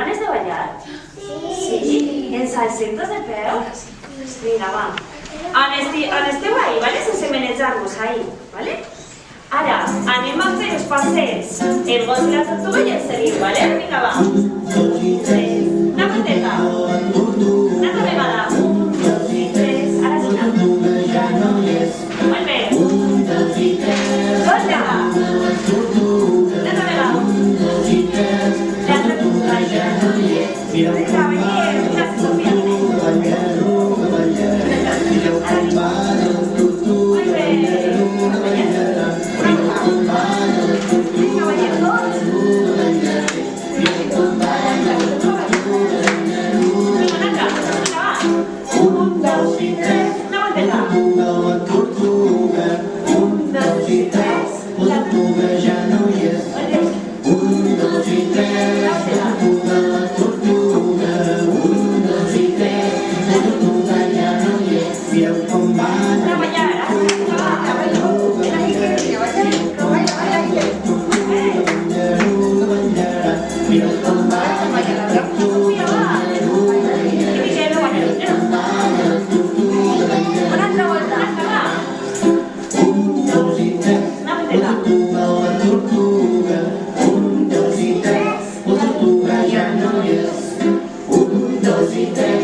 ganes de ballar? Sí? Ens alcem tots de peu? Vinga, va. On esteu ahí, ¿vale? Sense manejar-vos ahí, ¿vale? Ara, anem a fer els passets. El gos i la tortuga i el seguim, ¿vale? Vinga, va. 1, 2 i 3. Una vuelteta. Una altra vegada. 1, 2 i 3. Ara sí. Molt bé. 1, 2 i 3. Volta. Una altra vegada. 1, 2 i 3. La tortuga ja no hi és. Vinga, veiem. Gràcies, Sofia. Molt bé. Dos y tres.